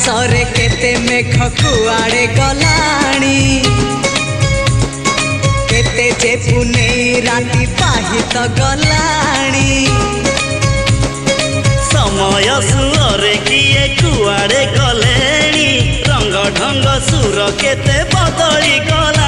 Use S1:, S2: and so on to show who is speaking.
S1: आकाशरे केते मेघ कुआड़े गलाणी केते जे पुनेई राति पाहित गलाणी
S2: समय सुरे किए कुआड़े गलेणी रंग ढंग सुर केते बदली गला।